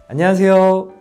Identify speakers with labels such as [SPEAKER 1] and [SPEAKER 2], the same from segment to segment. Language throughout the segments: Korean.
[SPEAKER 1] 안녕하세요.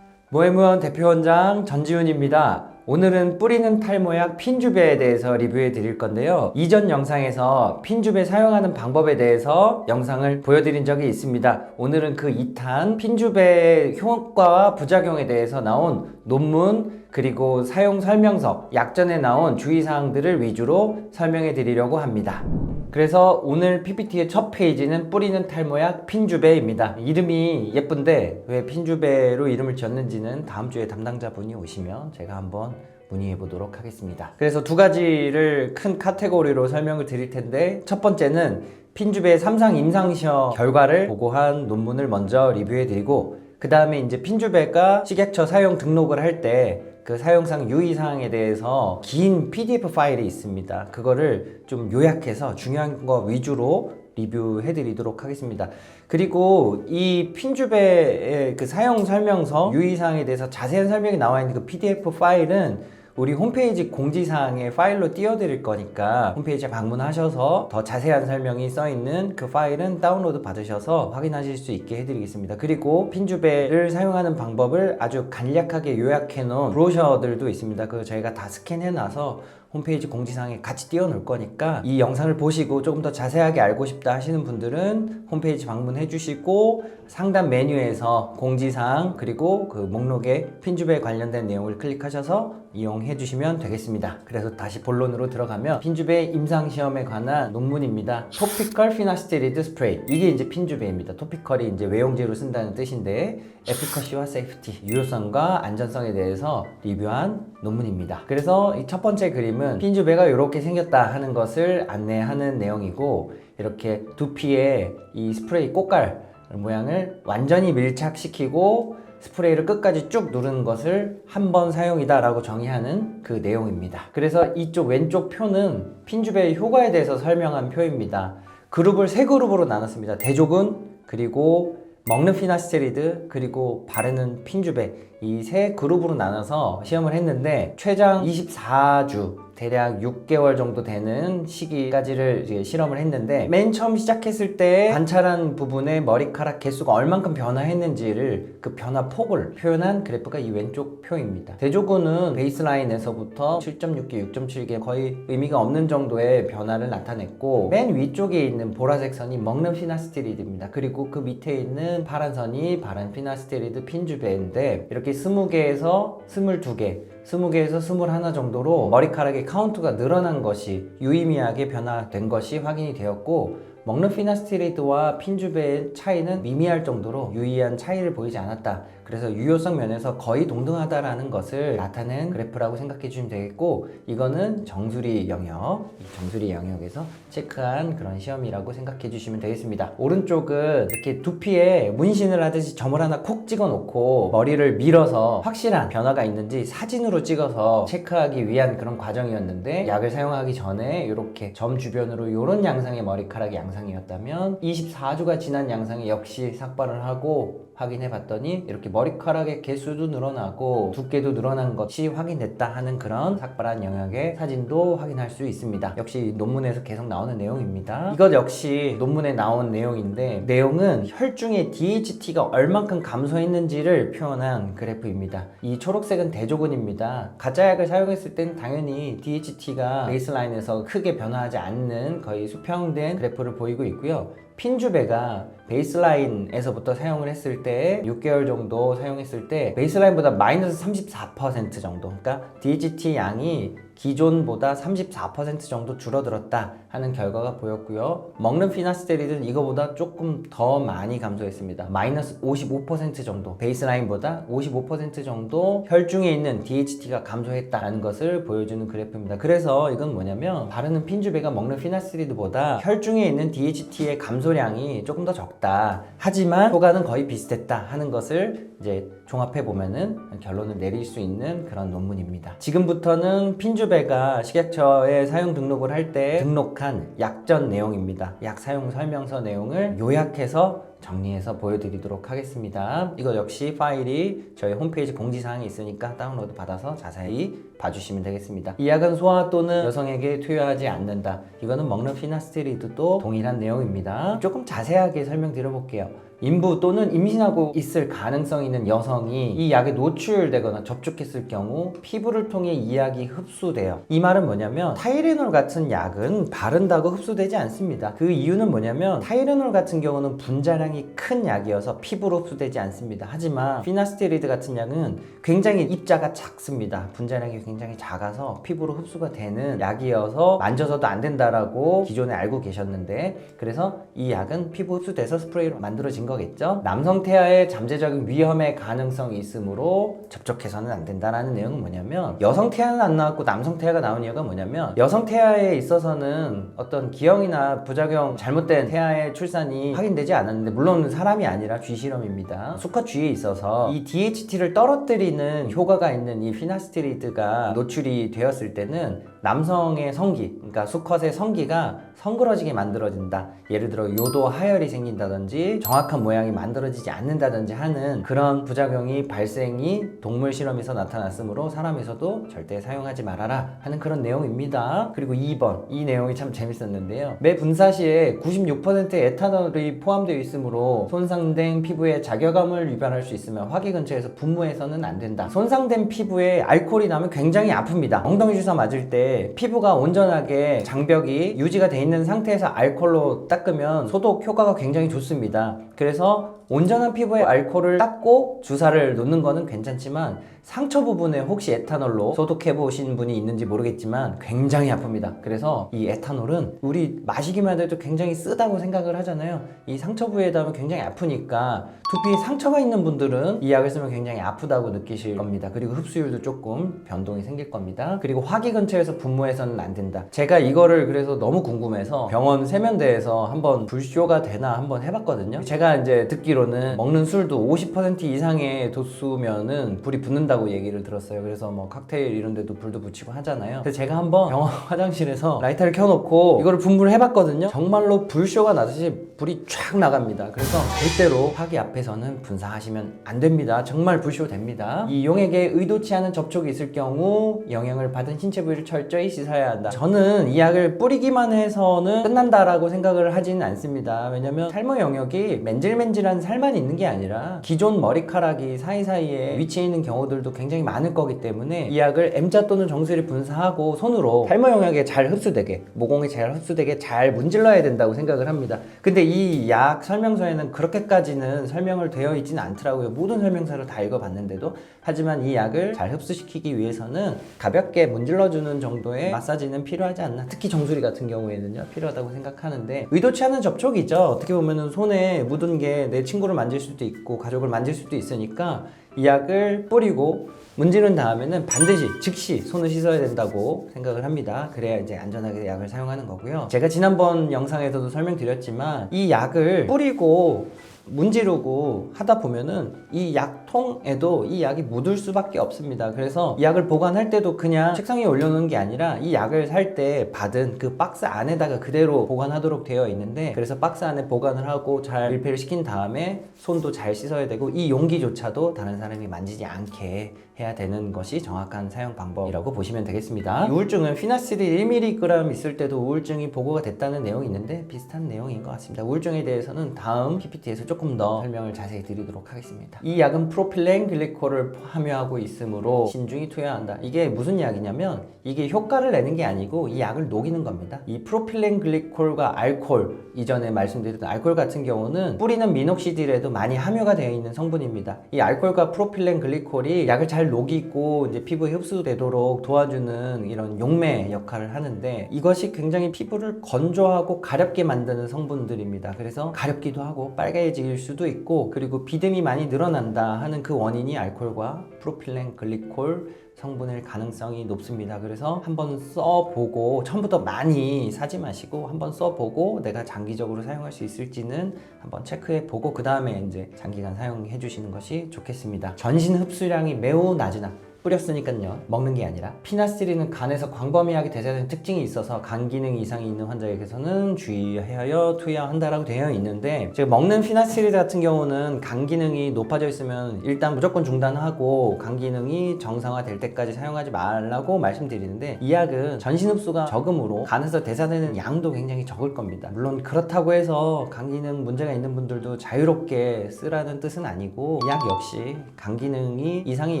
[SPEAKER 1] 모해무원 대표원장 전지훈입니다. 오늘은 뿌리는 탈모약 핀주베에 대해서 리뷰해 드릴 건데요. 이전 영상에서 핀주베 사용하는 방법에 대해서 영상을 보여드린 적이 있습니다. 오늘은 그 2탄 핀주베의 효과와 부작용에 대해서 나온 논문 그리고 사용 설명서, 약전에 나온 주의사항들을 위주로 설명해 드리려고 합니다. 그래서 오늘 PPT의 첫 페이지는 뿌리는 탈모약 핀주베입니다. 이름이 예쁜데 왜 핀주베로 이름을 지었는지는 다음 주에 담당자분이 오시면 제가 한번 문의해 보도록 하겠습니다. 그래서 두 가지를 큰 카테고리로 설명을 드릴 텐데, 첫 번째는 핀주베의 3상 임상시험 결과를 보고한 논문을 먼저 리뷰해 드리고, 그 다음에 이제 핀주베가 식약처 사용 등록을 할 때 그 사용상 유의사항에 대해서 긴 PDF 파일이 있습니다. 그거를 좀 요약해서 중요한 거 위주로 리뷰해 드리도록 하겠습니다. 그리고 이 핀주베의 그 사용 설명서 유의사항에 대해서 자세한 설명이 나와 있는 그 PDF 파일은 우리 홈페이지 공지사항에 파일로 띄워드릴 거니까 홈페이지에 방문하셔서 더 자세한 설명이 써있는 그 파일은 다운로드 받으셔서 확인하실 수 있게 해드리겠습니다. 그리고 핀주베를 사용하는 방법을 아주 간략하게 요약해 놓은 브로셔들도 있습니다. 그거 저희가 다 스캔해 놔서 홈페이지 공지사항에 같이 띄워 놓을 거니까 이 영상을 보시고 조금 더 자세하게 알고 싶다 하시는 분들은 홈페이지 방문해 주시고 상단 메뉴에서 공지사항 그리고 그 목록에 핀주베에 관련된 내용을 클릭하셔서 이용해 주시면 되겠습니다. 그래서 다시 본론으로 들어가면 핀주베 임상시험에 관한 논문입니다. 토피컬 피나스테리드 스프레이, 이게 이제 핀주베입니다. 토피컬이 이제 외용제로 쓴다는 뜻인데 에피커시와 세이프티, 유효성과 안전성에 대해서 리뷰한 논문입니다. 그래서 이 첫 번째 그림은 핀주베가 이렇게 생겼다 하는 것을 안내하는 내용이고, 이렇게 두피에 이 스프레이 꽃갈 모양을 완전히 밀착시키고 스프레이를 끝까지 쭉 누르는 것을 한 번 사용이다 라고 정의하는 그 내용입니다. 그래서 이쪽 왼쪽 표는 핀주베의 효과에 대해서 설명한 표입니다. 그룹을 세 그룹으로 나눴습니다. 대조군, 그리고 먹는 피나스테리드, 그리고 바르는 핀주베, 이 세 그룹으로 나눠서 시험을 했는데 최장 24주 대략 6개월 정도 되는 시기까지를 이제 실험을 했는데, 맨 처음 시작했을 때 관찰한 부분의 머리카락 개수가 얼만큼 변화했는지를 그 변화 폭을 표현한 그래프가 이 왼쪽 표입니다. 대조군은 베이스라인에서부터 7.6개, 6.7개 거의 의미가 없는 정도의 변화를 나타냈고, 맨 위쪽에 있는 보라색 선이 먹는 피나스테리드입니다. 그리고 그 밑에 있는 파란 선이 바른 피나스테리드 핀주베인데, 이렇게 20개에서 22개, 20개에서 21 정도로 머리카락의 카운트가 늘어난 것이, 유의미하게 변화된 것이 확인이 되었고, 먹는 피나스테리드와 핀주베의 차이는 미미할 정도로 유의한 차이를 보이지 않았다. 그래서 유효성 면에서 거의 동등하다라는 것을 나타낸 그래프라고 생각해 주시면 되겠고, 이거는 정수리 영역, 정수리 영역에서 체크한 그런 시험이라고 생각해 주시면 되겠습니다. 오른쪽은 이렇게 두피에 문신을 하듯이 점을 하나 콕 찍어 놓고 머리를 밀어서 확실한 변화가 있는지 사진으로 찍어서 체크하기 위한 그런 과정이었는데, 약을 사용하기 전에 이렇게 점 주변으로 이런 양상의 머리카락이 양상이었다면 24주가 지난 양상이 역시 삭발을 하고 확인해 봤더니 이렇게 머리카락의 개수도 늘어나고 두께도 늘어난 것이 확인됐다 하는 그런 삭발한 영역의 사진도 확인할 수 있습니다. 역시 논문에서 계속 나오는 내용입니다. 이것 역시 논문에 나온 내용인데, 내용은 혈중의 DHT가 얼만큼 감소했는지를 표현한 그래프입니다. 이 초록색은 대조군입니다. 가짜약을 사용했을 땐 당연히 DHT가 베이스라인에서 크게 변화하지 않는 거의 수평된 그래프를 보이고 있고요. 핀주베가 베이스라인에서부터 사용을 했을 때 6개월 정도 사용했을 때 베이스라인보다 마이너스 34% 정도, 그러니까 DHT 양이 기존보다 34% 정도 줄어들었다 하는 결과가 보였고요. 먹는 피나스테리드는 이거보다 조금 더 많이 감소했습니다. 마이너스 55% 정도, 베이스라인보다 55% 정도 혈중에 있는 DHT가 감소했다는 것을 보여주는 그래프입니다. 그래서 이건 뭐냐면, 바르는 핀주베가 먹는 피나스테리드보다 혈중에 있는 DHT의 감소량이 조금 더 적다. 하지만 효과는 거의 비슷했다 하는 것을 이제 종합해 보면은 결론을 내릴 수 있는 그런 논문입니다. 지금부터는 핀주베가 식약처에 사용 등록을 할 때 등록 부족한 약전 내용입니다. 약 사용 설명서 내용을 요약해서 정리해서 보여드리도록 하겠습니다. 이거 역시 파일이 저희 홈페이지 공지사항에 있으니까 다운로드 받아서 자세히 봐주시면 되겠습니다. 이 약은 소아 또는 여성에게 투여하지 않는다. 이거는 먹는 피나스티리드도 동일한 내용입니다. 조금 자세하게 설명드려 볼게요. 인부 또는 임신하고 있을 가능성 있는 여성이 이 약에 노출되거나 접촉했을 경우 피부를 통해 이 약이 흡수돼요. 이 말은 뭐냐면 타이레놀 같은 약은 바른다고 흡수되지 않습니다. 그 이유는 뭐냐면 타이레놀 같은 경우는 분자량이 큰 약이어서 피부로 흡수되지 않습니다. 하지만 피나스테리드 같은 약은 굉장히 입자가 작습니다. 분자량이 굉장히 작아서 피부로 흡수가 되는 약이어서 만져서도 안 된다라고 기존에 알고 계셨는데, 그래서 이 약은 피부 흡수돼서 스프레이로 만들어진 거겠죠. 남성 태아의 잠재적인 위험의 가능성이 있으므로 접촉해서는 안 된다라는 내용은 뭐냐면, 여성 태아는 안 나왔고 남성 태아가 나온 이유가 뭐냐면, 여성 태아에 있어서는 어떤 기형이나 부작용, 잘못된 태아의 출산이 확인되지 않았는데, 물론 사람이 아니라 쥐 실험입니다. 수컷 쥐에 있어서 이 DHT를 떨어뜨리는 효과가 있는 이 피나스티리드가 노출이 되었을 때는 남성의 성기, 그러니까 수컷의 성기가 성그러지게 만들어진다. 예를 들어 요도 하열이 생긴다든지 정확한 모양이 만들어지지 않는다든지 하는 그런 부작용이 발생이 동물 실험에서 나타났으므로 사람에서도 절대 사용하지 말아라 하는 그런 내용입니다. 그리고 2번, 이 내용이 참 재밌었는데요. 매 분사 시에 96%의 에탄올이 포함되어 있으므로 손상된 피부에 자결감을 유발할 수 있으며 화기 근처에서 분무해서는 안 된다. 손상된 피부에 알코올이 나면 굉장히 아픕니다. 엉덩이 주사 맞을 때 피부가 온전하게 장벽이 유지가 돼 있는 상태에서 알코올로 닦으면 소독 효과가 굉장히 좋습니다. 그래서 온전한 피부에 알코올을 닦고 주사를 놓는 거는 괜찮지만 상처 부분에 혹시 에탄올로 소독해 보신 분이 있는지 모르겠지만 굉장히 아픕니다. 그래서 이 에탄올은 우리 마시기만 해도 굉장히 쓰다고 생각을 하잖아요. 이 상처 부위에 닿으면 굉장히 아프니까 두피에 상처가 있는 분들은 이 약을 쓰면 굉장히 아프다고 느끼실 겁니다. 그리고 흡수율도 조금 변동이 생길 겁니다. 그리고 화기 근처에서 분무해서는 안 된다. 제가 이거를 그래서 너무 궁금해서 병원 세면대에서 한번 불쇼가 되나 한번 해봤거든요. 제가 이제 듣기로는 먹는 술도 50% 이상의 도수면은 불이 붙는다고 얘기를 들었어요. 그래서 뭐 칵테일 이런 데도 불도 붙이고 하잖아요. 그래서 제가 한번 병원 화장실에서 라이터를 켜놓고 이거를 분무를 해봤거든요. 정말로 불쇼가 나듯이 불이 쫙 나갑니다. 그래서 절대로 화기 앞에서는 분사하시면 안 됩니다. 정말 불쇼 됩니다. 이 용액에 의도치 않은 접촉이 있을 경우 영향을 받은 신체 부위를 철저히 씻어야 한다. 저는 이 약을 뿌리기만 해서는 끝난다라고 생각을 하지는 않습니다. 왜냐면 탈모 영역이 맨질맨질한 살만 있는 게 아니라 기존 머리카락이 사이사이에 위치해 있는 경우들도 굉장히 많을 거기 때문에 이 약을 M자 또는 정수리 분사하고 손으로 탈모 영역에 잘 흡수되게, 모공에 잘 흡수되게 잘 문질러야 된다고 생각을 합니다. 근데 이 약 설명서에는 그렇게까지는 설명을 되어 있지는 않더라고요. 모든 설명서를 다 읽어봤는데도. 하지만 이 약을 잘 흡수시키기 위해서는 가볍게 문질러주는 정도의 마사지는 필요하지 않나. 특히 정수리 같은 경우에는요, 필요하다고 생각하는데, 의도치 않은 접촉이죠. 어떻게 보면은 손에 묻은 게 내 친구를 만질 수도 있고 가족을 만질 수도 있으니까 이 약을 뿌리고 문지른 다음에는 반드시 즉시 손을 씻어야 된다고 생각을 합니다. 그래야 이제 안전하게 약을 사용하는 거고요. 제가 지난번 영상에서도 설명드렸지만 이 약을 뿌리고 문지르고 하다 보면은 이 약통에도 이 약이 묻을 수밖에 없습니다. 그래서 이 약을 보관할 때도 그냥 책상 위에 올려놓는 게 아니라 이 약을 살 때 받은 그 박스 안에다가 그대로 보관하도록 되어 있는데, 그래서 박스 안에 보관을 하고 잘 밀폐를 시킨 다음에 손도 잘 씻어야 되고 이 용기조차도 다른 사람이 만지지 않게 해야 되는 것이 정확한 사용 방법이라고 보시면 되겠습니다. 우울증은 피나스틸 1mg 있을 때도 우울증이 보고가 됐다는 내용이 있는데 비슷한 내용인 것 같습니다. 우울증에 대해서는 다음 PPT에서 조금 더 설명을 자세히 드리도록 하겠습니다. 이 약은 프로필렌 글리콜을 함유하고 있으므로 신중히 투여한다. 이게 무슨 약이냐면 이게 효과를 내는 게 아니고 이 약을 녹이는 겁니다. 이 프로필렌 글리콜과 알코올, 이전에 말씀드렸던 알코올 같은 경우는 뿌리는 미녹시딜에도 많이 함유가 되어 있는 성분입니다. 이 알코올과 프로필렌 글리콜이 약을 잘 녹이고 이제 피부에 흡수되도록 도와주는 이런 용매 역할을 하는데, 이것이 굉장히 피부를 건조하고 가렵게 만드는 성분들입니다. 그래서 가렵기도 하고 빨개질 수도 있고, 그리고 비듬이 많이 늘어난다 하는 그 원인이 알코올과 프로필렌 글리콜 성분일 가능성이 높습니다. 그래서 한번 써보고, 처음부터 많이 사지 마시고 한번 써보고 내가 장기적으로 사용할 수 있을지는 한번 체크해보고 그 다음에 이제 장기간 사용해 주시는 것이 좋겠습니다. 전신 흡수량이 매우 낮으나 뿌렸으니까요. 먹는 게 아니라. 피나스틸은 간에서 광범위하게 대사되는 특징이 있어서 간 기능 이상이 있는 환자에게서는 주의하여 투여한다라고 되어 있는데, 제가 먹는 피나스틸 같은 경우는 간 기능이 높아져 있으면 일단 무조건 중단하고 간 기능이 정상화될 때까지 사용하지 말라고 말씀드리는데, 이 약은 전신 흡수가 적으므로 간에서 대사되는 양도 굉장히 적을 겁니다. 물론 그렇다고 해서 간 기능 문제가 있는 분들도 자유롭게 쓰라는 뜻은 아니고, 이 약 역시 간 기능이 이상이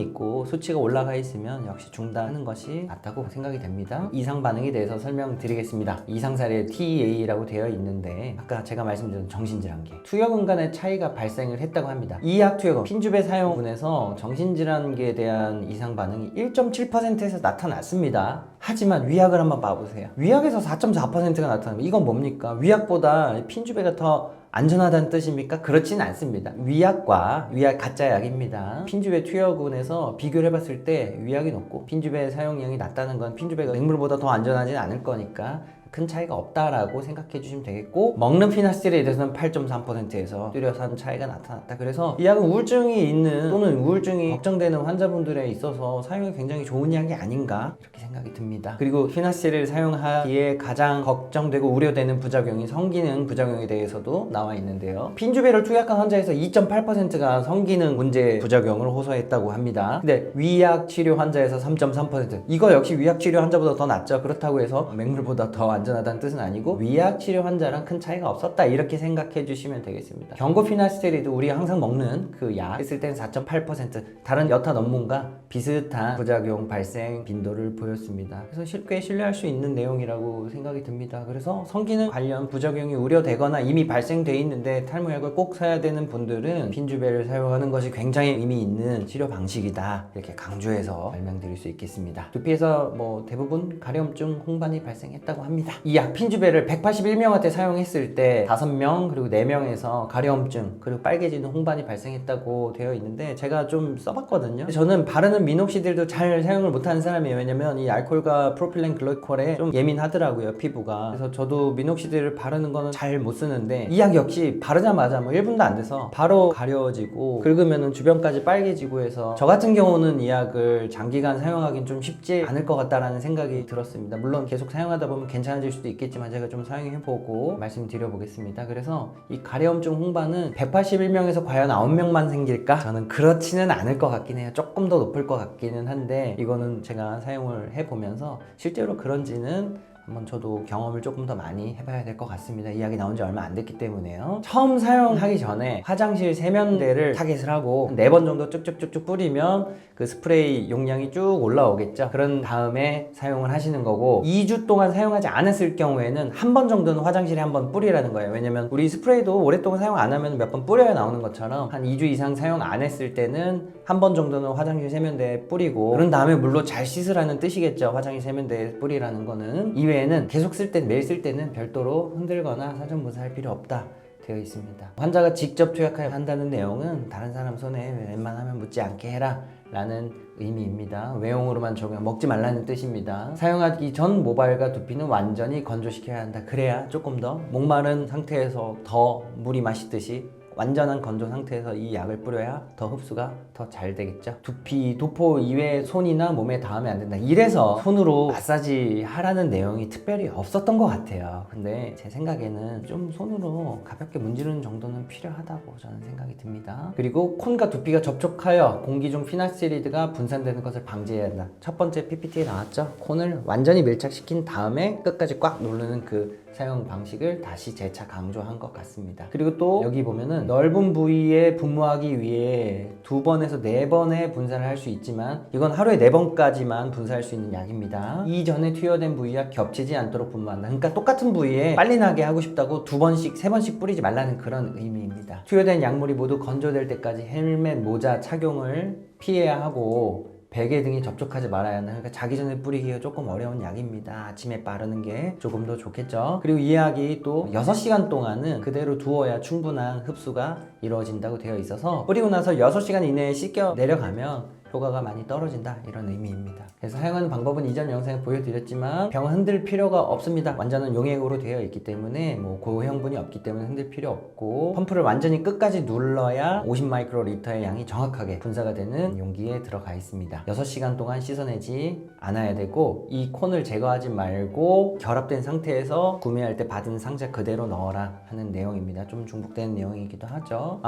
[SPEAKER 1] 있고 수치가 올라가 있으면 역시 중단하는 것이 맞다고 생각이 됩니다. 이상 반응에 대해서 설명드리겠습니다. 이상 사례 TEA라고 되어 있는데, 아까 제가 말씀드린 정신질환계 투여근 간의 차이가 발생을 했다고 합니다. 이 약 투여근 핀주베 사용분에서 정신질환계에 대한 이상 반응이 1.7%에서 나타났습니다. 하지만 위약을 한번 봐보세요. 위약에서 4.4%가 나타납니다. 이건 뭡니까? 위약보다 핀주베가 더 안전하다는 뜻입니까? 그렇진 않습니다. 위약 가짜 약입니다. 핀주베 투여군에서 비교를 해봤을 때 위약이 높고 핀주베 사용량이 낮다는 건 핀주베가 맹물보다 더 안전하진 않을 거니까 큰 차이가 없다라고 생각해 주시면 되겠고, 먹는 피나스틸에 대해서는 8.3%에서 뚜렷한 차이가 나타났다. 그래서 이 약은 우울증이 있는 또는 우울증이 걱정되는 환자분들에 있어서 사용이 굉장히 좋은 약이 아닌가 이렇게 생각이 듭니다. 그리고 피나스틸을 사용하기에 가장 걱정되고 우려되는 부작용이 성기능 부작용에 대해서도 나와 있는데요. 핀주베를 투약한 환자에서 2.8%가 성기능 문제 부작용을 호소했다고 합니다. 근데 위약 치료 환자에서 3.3%, 이거 역시 위약 치료 환자보다 더 낫죠. 그렇다고 해서 맹물보다 더 안전하다는 뜻은 아니고 위약 치료 환자랑 큰 차이가 없었다 이렇게 생각해 주시면 되겠습니다. 경고 피나스틸도 우리가 항상 먹는 그 약 했을 때는 4.8%, 다른 여타 논문과 비슷한 부작용 발생 빈도를 보였습니다. 그래서 꽤 신뢰할 수 있는 내용이라고 생각이 듭니다. 그래서 성기능 관련 부작용이 우려되거나 이미 발생돼 있는데 탈모약을 꼭 사야 되는 분들은 핀주베를 사용하는 것이 굉장히 의미 있는 치료 방식이다 이렇게 강조해서 설명드릴 수 있겠습니다. 두피에서 대부분 가려움증, 홍반이 발생했다고 합니다. 이 약 핀주베를 181명한테 사용했을 때 5명 그리고 4명에서 가려움증 그리고 빨개지는 홍반이 발생했다고 되어 있는데, 제가 좀 써봤거든요. 저는 바르는 미녹시딜도 잘 사용을 못하는 사람이에요. 왜냐면 이 알코올과 프로필렌 글리콜에 좀 예민하더라고요, 피부가. 그래서 저도 미녹시딜을 바르는 거는 잘 못 쓰는데, 이 약 역시 바르자마자 1분도 안 돼서 바로 가려워지고 긁으면 주변까지 빨개지고 해서 저 같은 경우는 이 약을 장기간 사용하기는 좀 쉽지 않을 것 같다라는 생각이 들었습니다. 물론 계속 사용하다 보면 괜찮아질 수도 있겠지만 제가 좀 사용해보고 말씀드려 보겠습니다. 그래서 이 가려움증 홍반은 181명에서 과연 9명만 생길까? 저는 그렇지는 않을 것 같긴 해요. 조금 더 높을 것 같기는 한데, 이거는 제가 사용을 해보면서 실제로 그런지는 한번 저도 경험을 조금 더 많이 해봐야 될 것 같습니다. 이 약이 나온 지 얼마 안 됐기 때문에요. 처음 사용하기 전에 화장실 세면대를 타겟을 하고 4번 정도 쭉쭉쭉쭉 뿌리면 그 스프레이 용량이 쭉 올라오겠죠. 그런 다음에 사용을 하시는 거고, 2주 동안 사용하지 않았을 경우에는 한 번 정도는 화장실에 한번 뿌리라는 거예요. 왜냐면 우리 스프레이도 오랫동안 사용 안 하면 몇 번 뿌려야 나오는 것처럼 한 2주 이상 사용 안 했을 때는 한 번 정도는 화장실 세면대에 뿌리고, 그런 다음에 물로 잘 씻으라는 뜻이겠죠. 화장실 세면대에 뿌리라는 거는. 이외에는 계속 쓸 때, 매일 쓸 때는 별도로 흔들거나 사전분사할 필요 없다 되어 있습니다. 환자가 직접 투약한다는 내용은 다른 사람 손에 웬만하면 묻지 않게 해라 라는 의미입니다. 외용으로만 적용, 먹지 말라는 뜻입니다. 사용하기 전 모발과 두피는 완전히 건조시켜야 한다. 그래야 조금 더 목마른 상태에서 더 물이 마시듯이 완전한 건조 상태에서 이 약을 뿌려야 더 흡수가 더 잘 되겠죠. 두피, 도포 이외에 손이나 몸에 닿으면 안 된다. 이래서 손으로 마사지 하라는 내용이 특별히 없었던 것 같아요. 근데 제 생각에는 좀 손으로 가볍게 문지르는 정도는 필요하다고 저는 생각이 듭니다. 그리고 콘과 두피가 접촉하여 공기 중 피나스틸리드가 분산되는 것을 방지해야 한다. 첫 번째 PPT에 나왔죠. 콘을 완전히 밀착시킨 다음에 끝까지 꽉 누르는 그 사용 방식을 다시 재차 강조한 것 같습니다. 그리고 또 여기 보면은 넓은 부위에 분무하기 위해 2번에서 4번의 분사를 할 수 있지만, 이건 하루에 4번까지만 분사할 수 있는 약입니다. 이전에 투여된 부위와 겹치지 않도록 분무한다. 그러니까 똑같은 부위에 빨리 나게 하고 싶다고 2번씩, 3번씩 뿌리지 말라는 그런 의미입니다. 투여된 약물이 모두 건조될 때까지 헬멧, 모자 착용을 피해야 하고 베개 등이 접촉하지 말아야 한다. 그러니까 자기 전에 뿌리기가 조금 어려운 약입니다. 아침에 바르는 게 조금 더 좋겠죠. 그리고 이 약이 또 6시간 동안은 그대로 두어야 충분한 흡수가 이루어진다고 되어 있어서, 뿌리고 나서 6시간 이내에 씻겨 내려가면 효과가 많이 떨어진다 이런 의미입니다. 그래서 사용하는 방법은 이전 영상에 보여드렸지만 병을 흔들 필요가 없습니다. 완전한 용액으로 되어 있기 때문에 뭐 고형분이 없기 때문에 흔들 필요 없고 펌프를 완전히 끝까지 눌러야 50마이크로리터의 양이 정확하게 분사가 되는 용기에 들어가 있습니다. 6시간 동안 씻어내지 않아야 되고 이 콘을 제거하지 말고 결합된 상태에서 구매할 때 받은 상자 그대로 넣어라 하는 내용입니다. 좀 중복되는 내용이기도 하죠.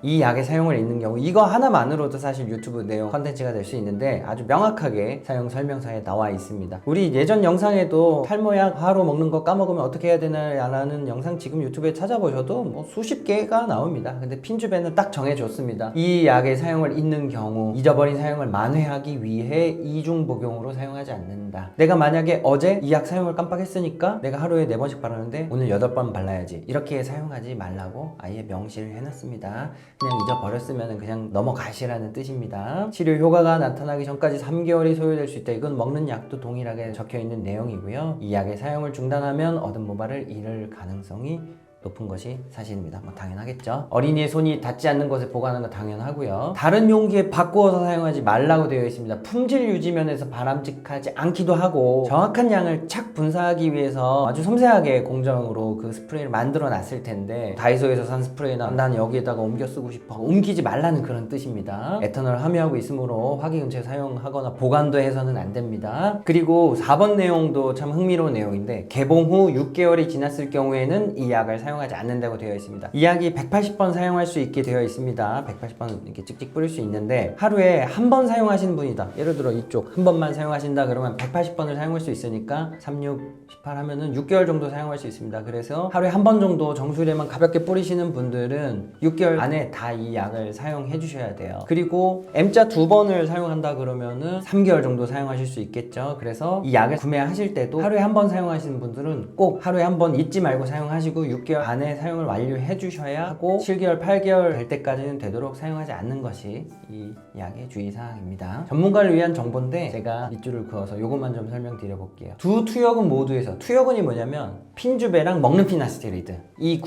[SPEAKER 1] 이 약의 사용을 읽는 경우 이거 하나만으로도 사실 유튜브 내용 컨텐츠가 될 수 있는데 아주 명확하게 사용 설명서에 나와 있습니다. 우리 예전 영상에도 탈모약 하루 먹는 거 까먹으면 어떻게 해야 되나라는 영상 지금 유튜브에 찾아보셔도 뭐 수십 개가 나옵니다. 근데 핀주베는 딱 정해줬습니다. 이 약의 사용을 잊는 경우 잊어버린 사용을 만회하기 위해 이중 복용으로 사용하지 않는다. 내가 만약에 어제 이 약 사용을 깜빡했으니까 내가 하루에 4번씩 바르는데 오늘 8번 발라야지 이렇게 사용하지 말라고 아예 명시를 해놨습니다. 그냥 잊어버렸으면 그냥 넘어가시라는 뜻입니다. 치료 효과가 나타나기 전까지 3개월이 소요될 수 있다. 이건 먹는 약도 동일하게 적혀있는 내용이고요. 이 약의 사용을 중단하면 얻은 모발을 잃을 가능성이 높은 것이 사실입니다. 뭐 당연하겠죠. 어린이의 손이 닿지 않는 곳에 보관하는 거 당연하고요. 다른 용기에 바꾸어서 사용하지 말라고 되어 있습니다. 품질 유지 면에서 바람직하지 않기도 하고 정확한 양을 착 분사하기 위해서 아주 섬세하게 공정으로 그 스프레이를 만들어 놨을 텐데 다이소에서 산 스프레이나 난 여기에다가 옮겨 쓰고 싶어 옮기지 말라는 그런 뜻입니다. 에탄올 함유하고 있으므로 화기 근처에 사용하거나 보관도 해서는 안 됩니다. 그리고 4번 내용도 참 흥미로운 내용인데 개봉 후 6개월이 지났을 경우에는 이 약을 사용하지 않는다고 되어 있습니다. 이 약이 180번 사용할 수 있게 되어 있습니다. 180번 이렇게 찍찍 뿌릴 수 있는데 하루에 한 번 사용하시는 분이다. 예를 들어 이쪽 한 번만 사용하신다 그러면 180번을 사용할 수 있으니까 36, 18 하면은 6개월 정도 사용할 수 있습니다. 그래서 하루에 한 번 정도 정수리에만 가볍게 뿌리시는 분들은 6개월 안에 다 이 약을 사용해 주셔야 돼요. 그리고 M자 2번을 사용한다 그러면은 3개월 정도 사용하실 수 있겠죠. 그래서 이 약을 구매하실 때도 하루에 한 번 사용하시는 분들은 꼭 하루에 한 번 잊지 말고 사용하시고 6개월 안에 사용을 완료해 주셔야 하고 7개월, 8개월 될 때까지는 되도록 사용하지 않는 것이 이 약의 주의사항입니다. 전문가를 위한 정보인데 제가 밑줄을 그어서 이것만 좀 설명드려 볼게요. 두 투여근 모두에서 투여근이 뭐냐면 핀주베랑 먹는 피나스테리드 이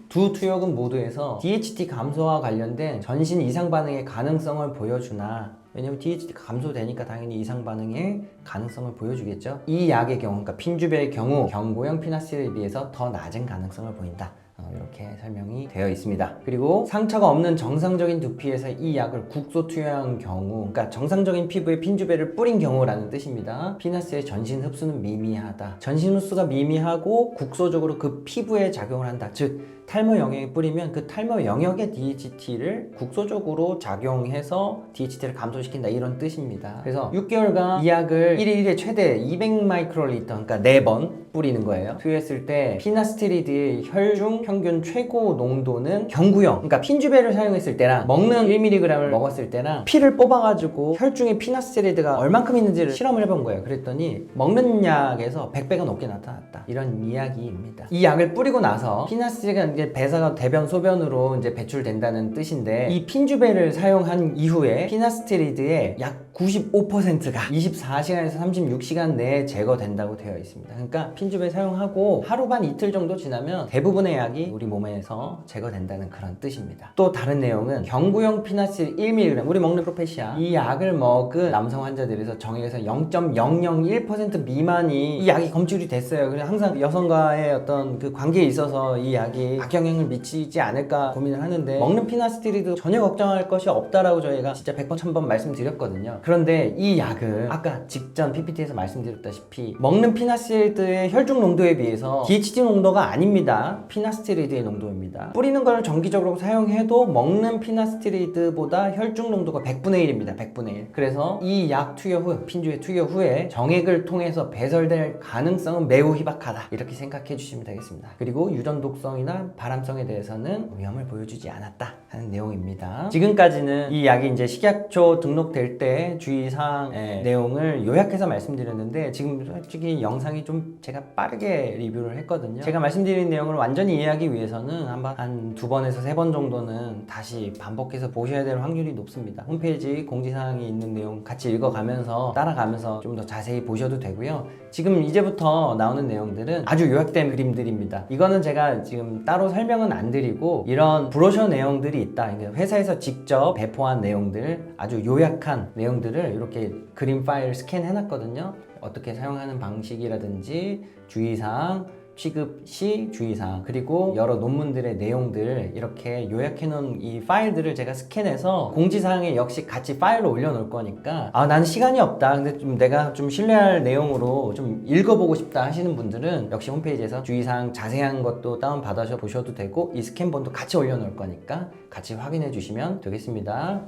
[SPEAKER 1] 두 투여근 모두에서 DHT 감소와 관련된 전신 이상 반응의 가능성을 보여주나 왜냐면 DHT가 감소되니까 당연히 이상 반응의 가능성을 보여주겠죠. 이 약의 경우, 그러니까 핀주베의 경우 경구형 피나스테리드에 비해서 더 낮은 가능성을 보인다. 이렇게 설명이 되어 있습니다. 그리고 상처가 없는 정상적인 두피에서 이 약을 국소 투여한 경우, 그러니까 정상적인 피부에 핀주베를 뿌린 경우라는 뜻입니다. 피나스의 전신 흡수는 미미하다. 전신 흡수가 미미하고 국소적으로 그 피부에 작용을 한다. 즉 탈모 영역에 뿌리면 그 탈모 영역의 DHT를 국소적으로 작용해서 DHT를 감소시킨다 이런 뜻입니다. 그래서 6개월간 이 약을 1일에 최대 200마이크로리터 그러니까 4번 뿌리는 거예요. 투여했을 때 피나스테리드의 혈중 평균 최고 농도는 경구형 그러니까 핀주베를 사용했을 때랑 먹는 1mg을 먹었을 때랑 피를 뽑아가지고 혈중에 피나스테리드가 얼만큼 있는지를 실험을 해본 거예요. 그랬더니 먹는 약에서 100배가 높게 나타났다 이런 이야기입니다. 이 약을 뿌리고 나서 피나스테리드가 이제 배사가 대변 소변으로 이제 배출된다는 뜻인데 이 핀주베를 사용한 이후에 피나스테리드의 약 95%가 24시간에서 36시간 내에 제거된다고 되어 있습니다. 그러니까 핀주베 사용하고 하루 반 이틀 정도 지나면 대부분의 약이 우리 몸에서 제거된다는 그런 뜻입니다. 또 다른 내용은 경구형 피나스테리드 1mg 우리 먹는 프로페시아 이 약을 먹은 남성 환자들에서 정액에서 0.001% 미만이 이 약이 검출이 됐어요. 그래서 항상 여성과의 어떤 그 관계에 있어서 이 약이 악영향을 미치지 않을까 고민을 하는데 먹는 피나스테리드 전혀 걱정할 것이 없다라고 저희가 진짜 100번 1000번 말씀드렸거든요. 그런데 이 약은 아까 직전 PPT에서 말씀드렸다시피 먹는 피나스테리드의 혈중 농도에 비해서 DHT 농도가 아닙니다. 피나스테리드의 농도입니다. 뿌리는 걸 정기적으로 사용해도 먹는 피나스테리드보다 혈중 농도가 100분의 1입니다. 100분의 1. 그래서 이 약 투여 후, 핀주의 투여 후에 정액을 통해서 배설될 가능성은 매우 희박하다. 이렇게 생각해 주시면 되겠습니다. 그리고 유전 독성이나 발암성에 대해서는 위험을 보여주지 않았다 하는 내용입니다. 지금까지는 이 약이 이제 식약처 등록될 때 주의사항의 내용을 요약해서 말씀드렸는데 지금 솔직히 영상이 좀 제가 빠르게 리뷰를 했거든요. 제가 말씀드린 내용을 완전히 이해하기 이해하기 위해서는 한 2번에서 3번 정도는 다시 반복해서 보셔야 될 확률이 높습니다. 홈페이지 공지사항이 있는 내용 같이 읽어가면서 따라가면서 좀 더 자세히 보셔도 되고요. 지금 이제부터 나오는 내용들은 아주 요약된 그림들입니다. 이거는 제가 지금 따로 설명은 안 드리고 이런 브로셔 내용들이 있다. 회사에서 직접 배포한 내용들, 아주 요약한 내용들을 이렇게 그림 파일 스캔해 놨거든요. 어떻게 사용하는 방식이라든지 주의사항, 취급 시 주의사항, 그리고 여러 논문들의 내용들 이렇게 요약해 놓은 이 파일들을 제가 스캔해서 공지사항에 역시 같이 파일로 올려 놓을 거니까 나는 시간이 없다, 근데 좀 내가 좀 신뢰할 내용으로 좀 읽어보고 싶다 하시는 분들은 역시 홈페이지에서 주의사항 자세한 것도 다운 받아서 보셔도 되고 이 스캔본도 같이 올려 놓을 거니까 같이 확인해 주시면 되겠습니다.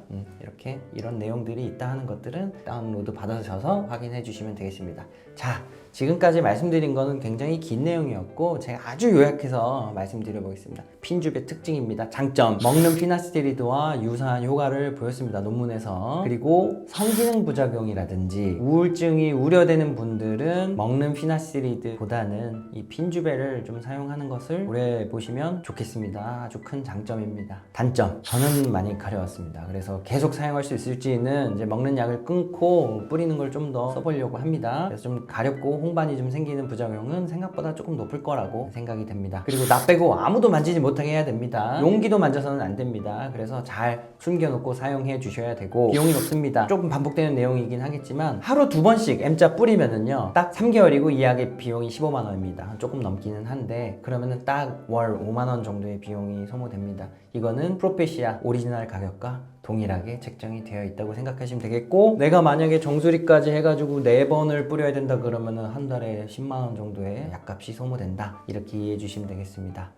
[SPEAKER 1] 이렇게 이런 내용들이 있다 하는 것들은 다운로드 받아셔서 확인해 주시면 되겠습니다. 자, 지금까지 말씀드린 거는 굉장히 긴 내용이었고 제가 아주 요약해서 말씀드려 보겠습니다. 핀줍의 특징입니다. 장점, 먹는 피나스티리드와 유사한 효과를 보였습니다. 논문에서. 그리고 성기능 부작용이라든지 우울증이 우려되는 분들은 먹는 피나스티리드보다는 이 핀주베를 좀 사용하는 것을 고려해 보시면 좋겠습니다. 아주 큰 장점입니다. 단점, 저는 많이 가려웠습니다. 그래서 계속 사용할 수 있을지는 이제 먹는 약을 끊고 뿌리는 걸 좀 더 써보려고 합니다. 그래서 좀 가렵고 홍반이 좀 생기는 부작용은 생각보다 조금 높을 거라고 생각이 됩니다. 그리고 나 빼고 아무도 만지지 못하게 해야 됩니다. 용기도 만져서는 안 됩니다. 그래서 잘 숨겨놓고 사용해 주셔야 되고 비용이 높습니다. 조금 반복되는 내용이긴 하겠지만 하루 2번씩 M자 뿌리면은요 딱 3개월이고 이 약의 비용이 15만 원입니다. 조금 넘기는 한데 그러면은 딱 월 5만 원 정도의 비용이 소모됩니다. 이거는 프로페시아 오리지널 가격과 동일하게 책정이 되어 있다고 생각하시면 되겠고, 내가 만약에 정수리까지 해가지고 4번을 뿌려야 된다 그러면은 한 달에 10만 원 정도의 약값이 소모된다, 이렇게 이해해 주시면 되겠습니다.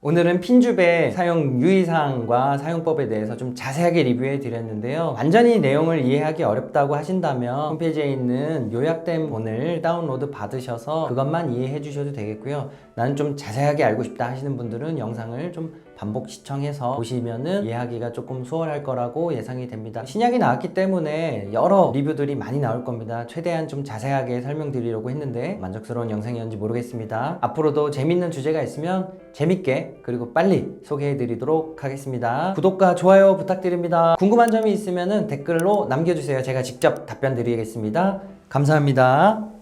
[SPEAKER 1] 오늘은 핀줍의 사용 유의사항과 사용법에 대해서 좀 자세하게 리뷰해 드렸는데요. 완전히 내용을 이해하기 어렵다고 하신다면 홈페이지에 있는 요약된 본을 다운로드 받으셔서 그것만 이해해 주셔도 되겠고요. 나는 좀 자세하게 알고 싶다 하시는 분들은 영상을 좀 반복 시청해서 보시면은 이해하기가 조금 수월할 거라고 예상이 됩니다. 신약이 나왔기 때문에 여러 리뷰들이 많이 나올 겁니다. 최대한 좀 자세하게 설명드리려고 했는데 만족스러운 영상이었는지 모르겠습니다. 앞으로도 재밌는 주제가 있으면 재밌게 그리고 빨리 소개해 드리도록 하겠습니다. 구독과 좋아요 부탁드립니다. 궁금한 점이 있으면은 댓글로 남겨주세요. 제가 직접 답변 드리겠습니다. 감사합니다.